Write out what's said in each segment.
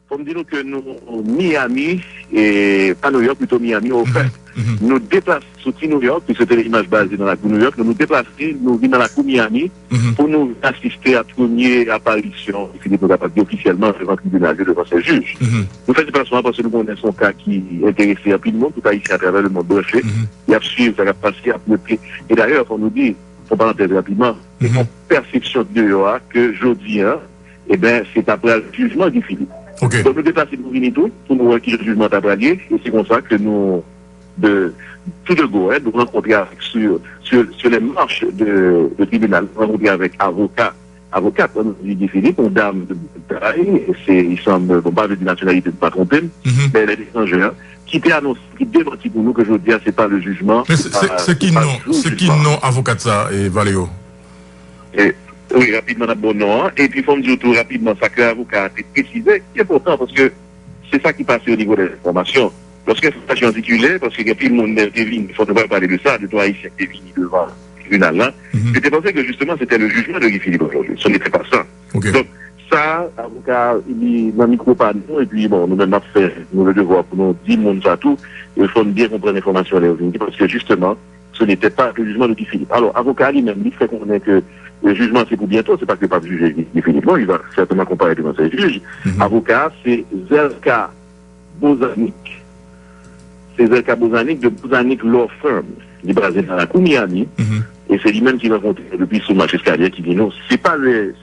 Faut me dire que nous, Miami, et pas New York, plutôt Miami, au fait, nous déplaçons, sorti New York, puis c'était l'image basée dans la cour New York, nous déplaçons, nous venons dans la cour Miami, pour nous assister à la première apparition, Philippe Nogapati, officiellement devant le tribunal, devant ses juges. Nous faisons déplacement parce que nous connaissons un cas qui intéressait rapidement, tout ici à travers le monde branché. Il y a suivi, ça va passer à peu près. Et d'ailleurs, on nous dit, pour parenthèse rapidement, c'est une perception de Yoa que jeudi, eh bien, c'est après le jugement du Philippe. Okay. Donc nous déplaçons pour venir tout, pour nous voir qui le jugement a bragué, et c'est comme ça que nous, tout de go, nous rencontrer avec, sur les marches de tribunal, nous rencontrer avec avocat, Guy Philippe, une dame de taille, il semble, bon, pas de nationalité de pas tromper, mais elle est étrangère, qui était annoncé, qui démentit pour nous que je veux dire, c'est pas le jugement. Mais c'est qui non avocat ça, et Valéo? Oui, rapidement, bon nom. Et puis, il faut me dire tout rapidement, ça que l'avocat a été précisé, qui est important, parce que c'est ça qui passe au niveau des informations. Lorsque l'information articulée, parce qu'il y a plus de monde il faut ne pas parler de ça, de toi ici, qui est venu devant le tribunal là, j'étais pensé que justement, c'était le jugement de Guy Philippe aujourd'hui. Ce n'était pas ça. Okay. Donc, ça, l'avocat, il m'a micro pas nous, et puis bon, nous-mêmes, nous le devoir pour nous dire, monde ça tout, il faut bien comprendre l'information parce que justement, ce n'était pas le jugement de Guy Philippe. Alors, avocat lui-même, il fait qu'on est que le jugement, c'est pour bientôt, c'est pas que pas juger définitivement, il va certainement comparer devant ses juges. Avocat, c'est Zelka Bozanik. C'est Zelka Bozanik de Bozanik Law Firm. Il est basé dans la Miami. Et c'est lui-même qui va compter depuis son match escalier qui dit non, c'est pas le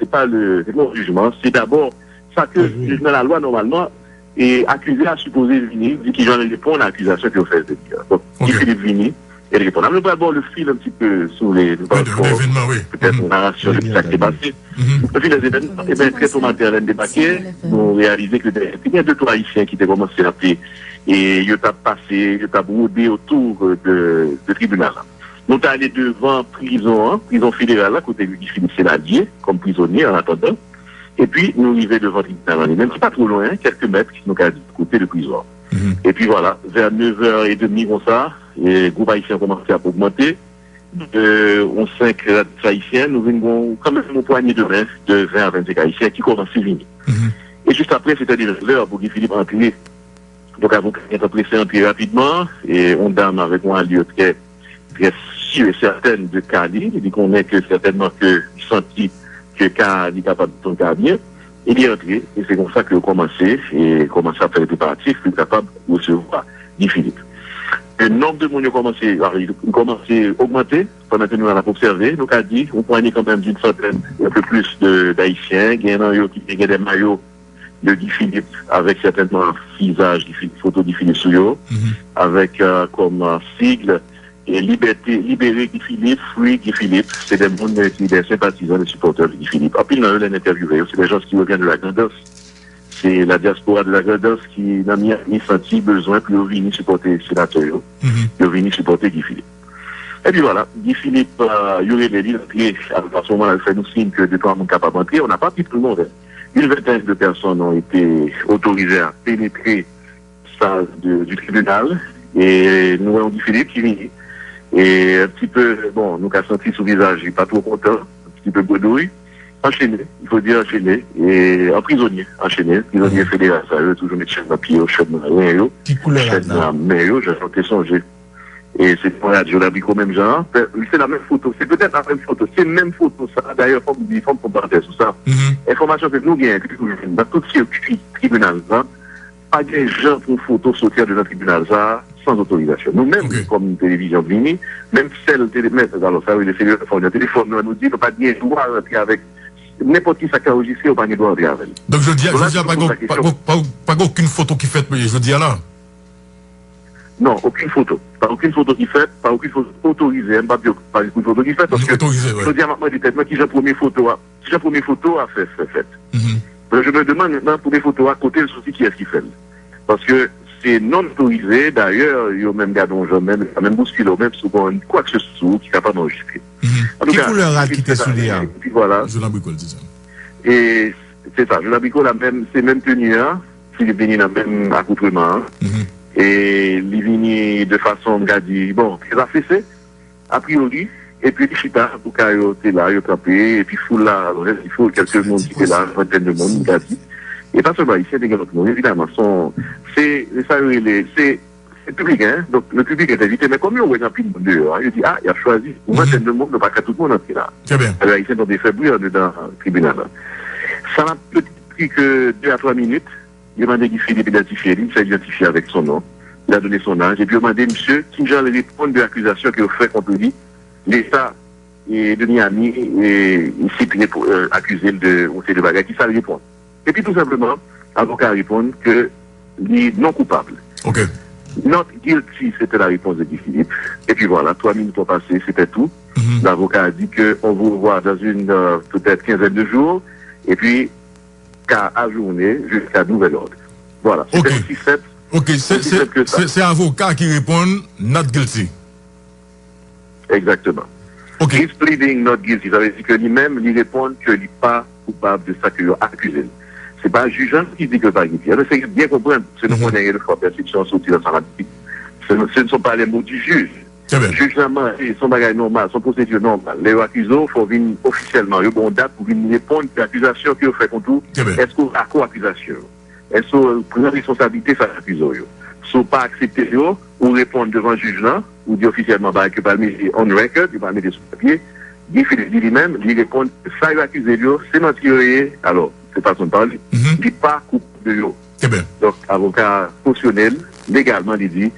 jugement, c'est d'abord ça que le jugement de la loi, normalement, est accusé à supposer venir, dit qu'il en répond à l'accusation qu'il fait de dire. Donc, il Philippe Vini, et répond. On va d'abord le fil un petit peu sur les événements, oui. Peut-être une narration de ce qui s'est passé. Le fil des événements, et bien, très tôt matin, elle a débarqué, nous réalisé que il y a 2-3 Haïtiens qui étaient commencé à appeler, et ils ont passé, ils ont brodé autour de tribunal. Nous sommes allés devant prison fédérale, à côté de Guy Philippe Sénadier, comme prisonnier en attendant. Et puis, nous arrivons devant le tribunal, même si pas trop loin, quelques mètres, nous sommes du côté de prison. Et puis voilà, vers 9h30 comme ça, les groupes haïtiens ont commencé à augmenter. On 5 haïtiens, nous venons quand même une poignée de main de 20 à 25 haïtiens qui commencent à venir. Et juste après, c'était l'heure pour Guy Philippe entrer. Donc, avocat est pressé entrer rapidement, et on dame avec moi un lieu très sûre et certaine de Cali. Il dit qu'on est que certainement que il sentit que Cali est capable de son carrière. Il est entré, et c'est comme ça qu'il a commencé à faire des préparatifs, plus capable de recevoir Guy Philippe. Le nombre de monde a commencé à augmenter pendant que nous allons observer. Donc, a dit, on poignait quand même d'une centaine, un peu plus d'Haïtiens. Il y a des maillots de Guy Philippe avec certainement un visage, photo de Guy Philippe Souyo, avec comme sigle et libérer Guy Philippe, Free Guy Philippe. C'est des mondes qui sont des sympathisants, des supporters de Guy Philippe. En plus, nous les interviewés. C'est des gens qui reviennent de la Grand'Osse. C'est la diaspora de la Grand'Osse qui n'a ni senti besoin pour venir supporter les sénateurs, pour venir supporter Guy Philippe. Et puis voilà, Guy Philippe, il y aurait les lignes entrées. À ce moment-là, il fait nous signe que 2-3 monde capables d'entrer. On n'a pas pris tout le monde. Une vingtaine de personnes ont été autorisées à pénétrer ça du tribunal. Et nous avons Guy Philippe qui vient. Et un petit peu, bon, nous avons senti son visage, il n'est pas trop content, un petit peu bredouille. Enchaîné, il faut dire enchaîné, et prisonnier fédéral, ça veut toujours mettre chaîne à pied, chaîne à main, chaîne à main, j'ai chanté songer. Et c'est pour la Jolabico même genre, c'est la même photo, c'est peut-être la même photo, c'est la même photo, ça, d'ailleurs, il faut me parler sur ça. Information que nous gagnons, dans tout circuit tribunal, pas de gens pour photo sortir de notre tribunal, ça, sans autorisation. Nous-mêmes, comme une télévision Vini, même celle télémètre, alors ça, oui, le téléphone nous dit, nous pas de droit d'entrer avec n'importe qui ça qui a enregistré ou pas de droit d'entrer avec. Donc je dis pas aucune photo qui fait, je dis là. Non, aucune photo. Pas aucune photo qui fait, pas aucune photo autorisée, pas aucune photo qui fait, parce que je dis à maintenant, qui j'ai première photo à fait. Je me demande maintenant, pour mes photos à côté, le souci qui est-ce qui fait. Parce que c'est non autorisé, d'ailleurs, il y a même gardons même bousculé, même souvent, quoi que ce soit, qui est capable d'enregistrer. Quelle couleur a quitté sous les Et puis voilà. Je l'embricole, c'est ça. Et c'est ça, je l'embricole, c'est même tenue, Philippe Vini, la même accoutrement, et il vient de façon, on a dit, bon, il a fait ça, a priori, et puis il chita, pour qu'il était là, il a tapé, et puis il faut là, il faut quelques monde qui étaient là, une vingtaine de monde, il a dit. et pas seulement haïtiens, évidemment, c'est public, hein. Donc, le public est invité, mais comme on est dans pile de dehors, il dit, il a choisi, pour moi, c'est le monde, pas qu'à tout le monde entrer là. Très bien. Alors, haïtiens ont des faits bruyants dans le tribunal. Ça n'a peut-être pris que 2 à 3 minutes. Il a demandé Guy Philippe d'identifier, il s'est identifié avec son nom. Il a donné son âge. Et puis, il a demandé, monsieur, qui j'en répond de l'accusation qu'il a fait contre lui, l'État et de Miami, et ici, pour accuser de bagages, qui ça répond. Et puis, tout simplement, l'avocat répond que il est non coupable. OK. Not guilty, c'était la réponse de Guy Philippe. Et puis voilà, 3 minutes ont passé, c'était tout. L'avocat a dit qu'on vous revoit dans une peut-être quinzaine de jours, et puis qu'à ajourner jusqu'à nouvel ordre. Voilà. OK. Aussi simple. OK, c'est l'avocat qui répond not guilty. Exactement. OK. He's pleading not guilty. Ça veut dire que lui-même, il répond qu'il n'est pas coupable de ça qu'il a accusé. C'est pas un juge qui dit que pas guilty. C'est bien comprendre, c'est nous connaissons le fois perception sortie dans sa rapide. Ce ne sont pas les mots du juge. Le jugement, son bagage normal, son procédure normale. Les accusés, il faut venir officiellement, il y a une date pour venir répondre à l'accusation qu'il a fait contre vous. Est-ce qu'on a co-accusation? Est-ce qu'on prend responsabilité face à l'accusé? Si on pas accepté, ou répondre devant le juge là, ou dire officiellement, que pas mis on record, il va mettre sur papier, il fait lui-même, il répond, ça il accusé, c'est mentir, alors, c'est façon de parler, il n'est pas coupable de lui. Donc, avocat fonctionnel, légalement, il dit,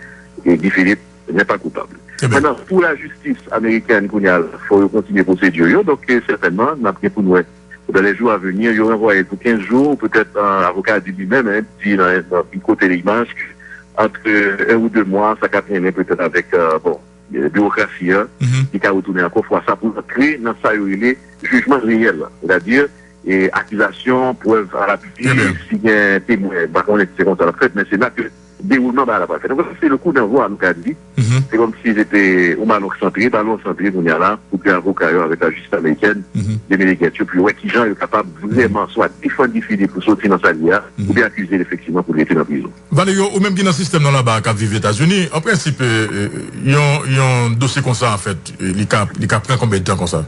Guy Philippe n'est pas coupable. Maintenant, pour la justice américaine, il faut continuer la procédure. Donc, certainement, pour nous, dans les jours à venir, il y aura envoyé pour 15 jours, peut-être un avocat dit lui-même, dit dans une côté l'image, entre 1 ou 2 mois, ça va peut-être avec, la bureaucratie, qui va retourner encore fois ça pour créer dans ça, jugement réel. C'est-à-dire, et accusation, preuve à l'appui, s'il y a un témoin, on est comme ça la fête, mais c'est là que déroulement va la fête. Donc, c'est le coup d'envoi à nous qu'a dit. C'est comme si c'était au ballon centré, on y a là, pour que l'avocat avec la justice américaine, des Américains, puis ouais, qui gens est capable vraiment soit défendre Philippe pour sortir dans sa vie, ou bien accuser effectivement pour rester dans la prison. Valérie, ou même qui dans le système dans là-bas, qui vivent aux États-Unis, en principe, il y a un dossier comme ça, en fait, il prend combien de temps comme ça?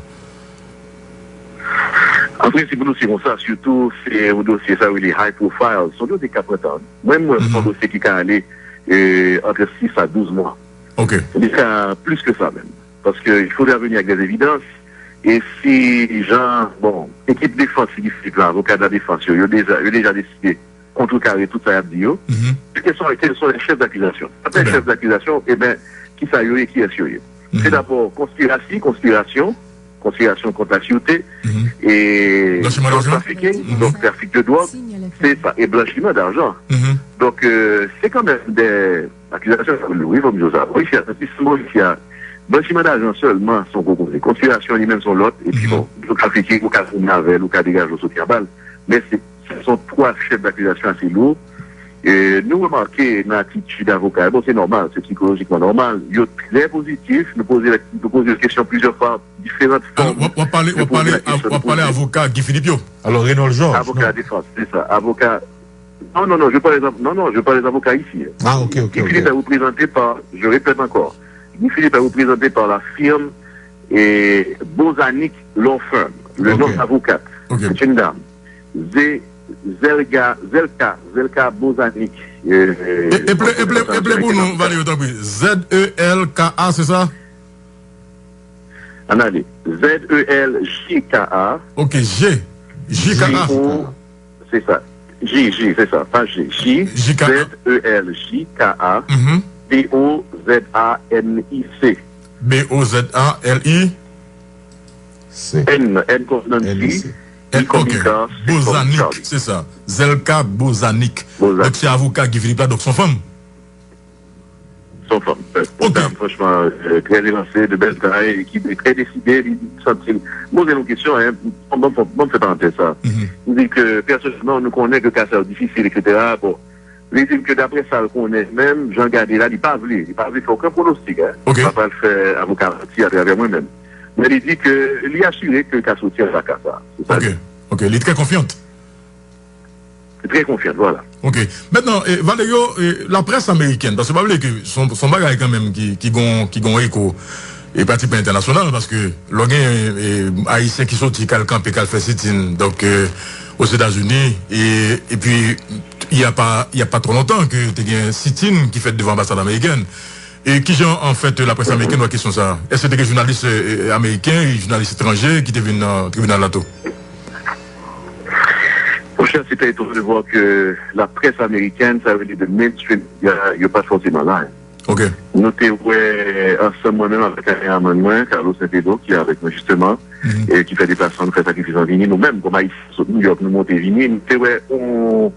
En principe, nous, c'est comme ça, surtout, c'est un dossier, ça, où il est high profile, son dossier 4 ans. Même, c'est un dossier qui a allé entre 6 à 12 mois. OK. C'est plus que ça, même. Parce qu'il faudrait venir avec des évidences. Et si, genre, équipe défense, avocat de la défense, il a déjà décidé contrecarrer tout ça à Dio. Quels sont les chefs d'accusation? Après, les chefs d'accusation, qui ça y est, qui est sérieux? C'est d'abord conspiration contre la sûreté, et trafficking, donc trafic de drogue, c'est ça, et blanchiment d'argent. Donc, c'est quand même des accusations, oui, comme je dis, blanchiment d'argent seulement sont composés. Conspiration lui-même sont l'autre, et puis le trafiquer, ou cas Navel, ou cas dégage au soutien balle. Mais ce sont 3 chefs d'accusation assez lourds. Et nous remarquons dans l'attitude d'avocat, c'est normal, c'est psychologiquement normal. Il est très positif, nous poser des questions plusieurs fois, différentes formes. On va parler avocat Guy Philippe. Alors, Renaud Georges. Avocat défense, c'est ça. Avocat. Non, je parle des avocats ici. OK. Guy Philippe est représenté par, je répète encore, Guy Philippe est représenté par la firme Bozanic Law Firm, le nom d'avocat. C'est une dame. Zelka Bozanic. Et pour nous, Valérie, Z-E-L-K-A, c'est ça? Allez, Z-E-L-J-K-A. OK, J-K-A. C'est ça. J, c'est ça, pas G. Z-E-L-J-K-A. B-O-Z-A-N-I-C. B-O-Z-A-L-I. N consonant-C. OK. Bozanic, c'est ça. Zelka Bozanic. Donc c'est avocat Guy Philippe, donc son femme. Son femme. Dame, franchement, très élancée, de belle taille, qui est très décidée. Moi, j'ai une question, bon, fait parenthèse ça. Il dit que personnellement, nous connaissons que cas difficile, etc. Bon, il dit que d'après ça, le connaît même, Jean Gardé là, il n'a pas voulu faire aucun pronostic. Il ne va pas le faire avocat à travers moi-même. Mais il dit qu'il est assuré que le cas sortir à ça. OK, il est très confiante. Très confiante, voilà. OK. Maintenant, Valérie, la presse américaine, parce que c'est pas vrai que son bagage quand même qui gon écho et parti international, parce que l'organe haïtien qui sortit quelqu'un et qui fait sit-in, donc aux États-Unis et puis il y a pas trop longtemps que tu as un sit-in qui fait devant l'ambassade américaine. Et qui genre en fait la presse américaine la question ça. Est-ce que c'était des journalistes américains et journalistes étrangers qui étaient venus dans le tribunal là-tout? C'était étonnant de voir que la presse américaine, ça veut dire de mainstream, il n'y a pas forcément là. Ok. Nous étions ensemble moi-même avec un amendement, Carlos Saint-Pedro, qui est avec nous justement, et qui fait des placements, nous fait sacrifice en Vigny. Nous-mêmes, comme ici, New York, nous montons Vigny, nous étions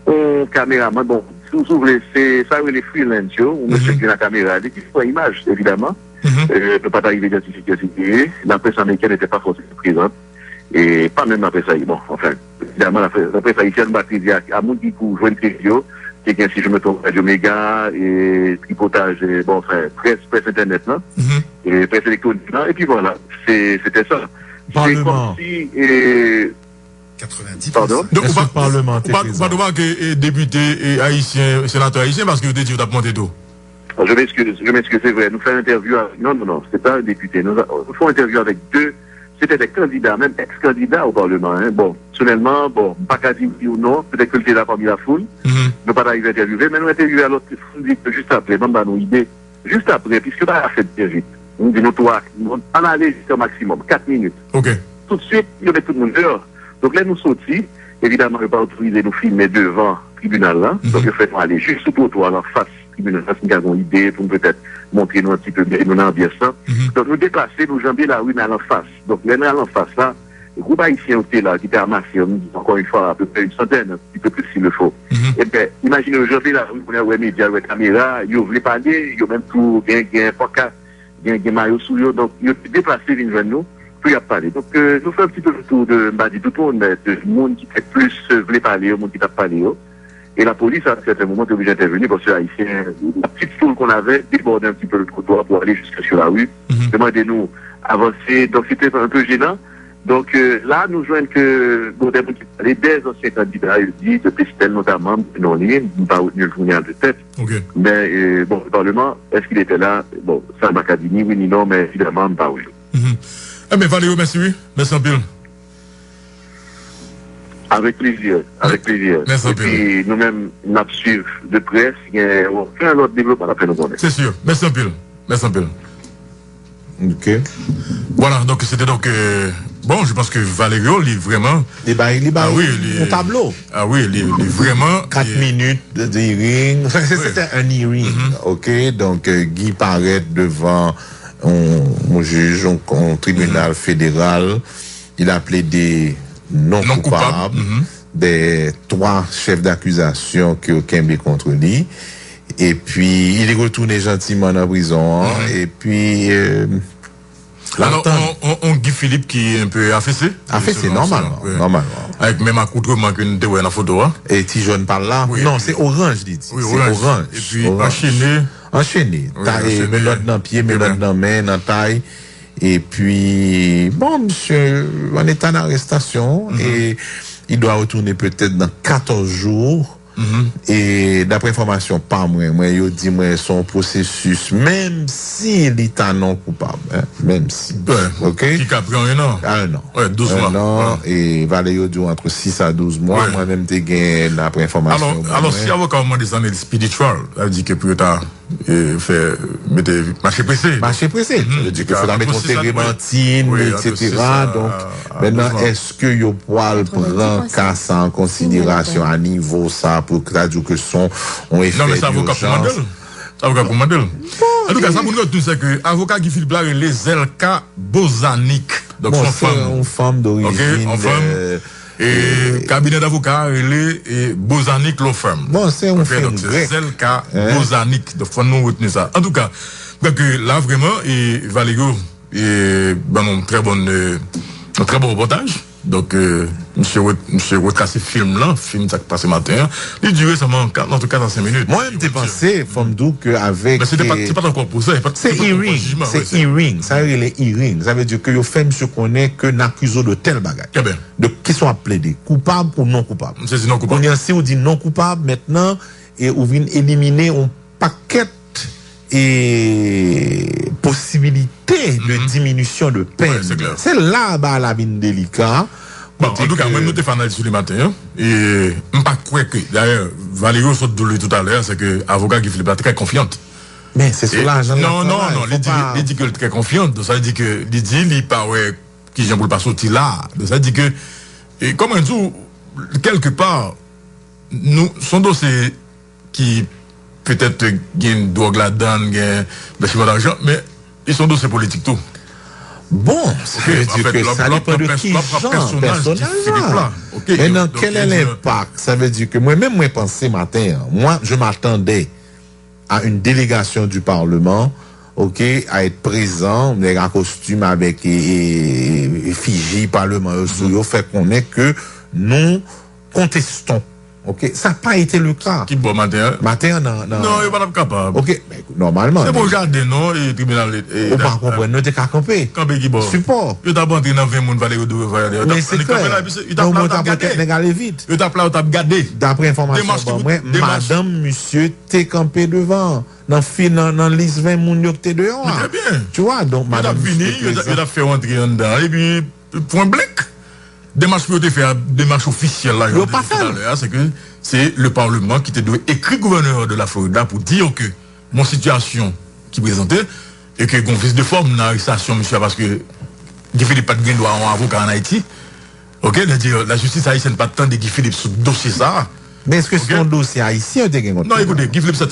un caméraman, bon, si vous ouvrez, ça veut les freelance, on me check la caméra, il faut une image, évidemment. Ne peut pas arriver à identifier qui la presse américaine n'était pas forcément présente. Et pas même la presse haïtienne. Bon, enfin, évidemment, la presse haïtienne va dire à mon qui pour jouer une télévision, quelqu'un, si je me trompe, Radio Méga, et tripotage, et bon, enfin, presse internet, là, et presse électronique, là, et puis voilà, c'était ça. C'est comme si, 90%. Pardon? Donc, on parlement, pas de voir que député haïtien, sénateur haïtien, parce que vous dites que vous avez monté tout. Je m'excuse, c'est vrai. Nous faisons une interview avec, non, c'est pas un député. Nous faisons une interview avec deux, c'était des candidats, même ex-candidats au Parlement. Hein. Bon, personnellement, bon, pas qu'à dire oui ou non, peut-être que le était là parmi la foule. Nous pas arrivé à interviewer, mais nous interviewé à l'autre foule juste après, même dans nos idées. Juste après, puisque nous avons fait bien vite. Nous disons, toi, on allait juste au maximum, 4 minutes. Ok. Tout de suite, il y avait tout le monde dehors. Donc là, nous sortis. Évidemment, je ne vais pas autoriser nous filmer devant le tribunal là. Donc, il fait aller juste sous le trottoir en face du tribunal. Parce que nous avons une idée pour peut-être montrer nous un petit peu bien nous ambiance ça. Donc, nous déplacer, nous jambier la rue, mais à l'en face. Donc, là, à l'en face là, le groupe haïtien était là, qui était amassé, encore une fois, à peu près une centaine, un petit peu plus s'il le faut. Et bien, imaginez, jambier la rue, on a les médias, les caméras, ils voulaient parler, ils ont même tout, un podcast, un maillot sous eux. Donc, ils ont déplacé une jeune nous. Puis à parler. Donc, nous faisons un petit peu le tour de tout le monde, de monde qui fait plus voulait parler, le monde qui t'a parlé. Et la police, à un certain moment, est obligée d'intervenir parce que haïtien, la petite foule qu'on avait débordait un petit peu le trottoir pour aller jusque sur la rue. Demandez-nous avancer. Donc, c'était un peu gênant. Donc, là, nous joignons que, bon, des anciens candidats, ils disent, de Pestel notamment, non ligne, pas retenu le journal de tête. Okay. Mais, bon, le Parlement, est-ce qu'il était là? Bon, ça m'a qu'à dire ni oui ni non, mais évidemment, pas oui. Eh bien, Valéo, merci, oui. Merci un peu. Avec plaisir, avec plaisir. Merci et puis, nous-mêmes, nous suivons de près, il y a aucun autre développement après nous connaître. C'est sûr. Merci un peu. Merci un peu. Ok. Voilà, donc c'était donc... bon, je pense que Valéo, il est vraiment... Il est tableau. Ah oui, il est vraiment... 4 minutes de hearing. C'était un hearing, ok? Donc, Guy paraît devant un juge, un tribunal fédéral. Il a plaidé non coupable. Des 3 chefs d'accusation qui ont quimé contre lui. Et puis, il est retourné gentiment en prison. Et puis... alors, on Guy Philippe qui est un peu affaissé. Affaissé, normalement. Avec même accoutrement que nous avons dans la photo. Et petit jaune par là. Oui, non, c'est orange, dit. Oui, c'est orange. Et puis, orange. Enchaîné. Taille, mélode dans pied, mélode dans main, dans taille. Et puis, bon, monsieur, en état d'arrestation. Et il doit retourner peut-être dans 14 jours. Et d'après information, pas moi, il dit moi son processus, même si il est non coupable, hein, même si. Ok. Qui a pris un an. Un an. Ouais, 12 mois. Un an, et Valéo dit entre 6 à 12 mois. Moi-même, t'ai gagné d'après information. Alors, si avocat m'a des années de speedy trial, ça veut dire que plus tard, fait, mettez, marché pressé. Marché pressé. Ça veut dire qu'il faudra mettre une térébenthine, etc. Donc, maintenant, est-ce que yo poil prend cas ça en considération à niveau ça pour que son on effet. Non, mais c'est avocat pour Mandel. Avocat pour Mandel. En tout cas, ça pour nous, c'est que avocat qui Philippe Larry, les Zelka Bozanik. Donc, bon, son femme. Une femme d'origine. Ok, en femme. Et cabinet d'avocat, elle est Bozanik Law Firm. Bon, c'est un film grec. Zelka Bozanik. Donc, faut nous retenir ça. En tout cas, donc, là, vraiment, et Valéo, et, ben, un très bon reportage. Donc, monsieur retracé film là, film ça passé matin, il durait seulement 45 minutes. Moi, j'ai pensé, femme d'où qu'avec. Mais c'est pas encore pour ça. C'est hearing. C'est hearing. Ça veut dire les hearing. Ça veut dire que le fait monsieur connaît que n'accusé de tel bagage. Eh bien. De qui sont plaidés, coupable ou non coupable. C'est non coupable. On y a si on dit non coupable maintenant, et on vient éliminer un paquet et possibilité de diminution de peine. Ouais, c'est là bas la mine délicat Bon, en tout cas, moi, nous t'es fanal sur le matin, hein, et, pas quoi que, d'ailleurs, Valérie saute de lui tout à l'heure, c'est que, avocat qui fait pas très confiante. Mais c'est sur l'argent. Non, il dit que est très confiante, donc ça veut dire que, il dit, il paraît, qui j'aime pas sortir là, donc ça veut dire que, et comme un jour, quelque part, nous, son dossier qui, peut-être, gagne drogue là-dedans, gagne, blanchiment d'argent, mais, ils sont dossiers politiques tout. Bon, ça veut dire que ça dépend de qui personnage là. Maintenant, quel est l'impact? Ça veut dire que moi-même, moi, pensé matin, moi, je m'attendais à une délégation du Parlement, ok, à être présent, les gars costumes avec effigie Parlement, fait qu'on est que nous contestons. Ok, ça n'a pas été le cas. Qui bon matin? Matin, non. Non, il n'est pas capable. Ok, mais normalement. C'est bon jardin, non, et tribunal. On va comprendre, nous t'es qu'à camper. Camper qui bon. Support. Il t'a entré dans 20 moun valé de voir. Mais c'est clair. Il t'a gardé vite. Il t'a gardé. D'après information, madame, monsieur, t'es campé devant. Dans liste 20 moun yo t'es dehors. Très bien. Tu vois, donc madame. Il a fait rentrer en dedans. Et puis, point blanc. Démarche pour te faire démarche officielle là, c'est que c'est le Parlement qui te doit écrire gouverneur de la Floride pour dire que mon situation qui présentait et que gon fils de forme dans l'arrestation monsieur parce que Guy Philippe pas de gain droit en avocat en Haïti. OK, la justice haïtienne pas de temps de Guy Philippe sur dossier ça. Mais est-ce que c'est un dossier haïtien ou de gain? Non, écoutez, Guy Philippe c'est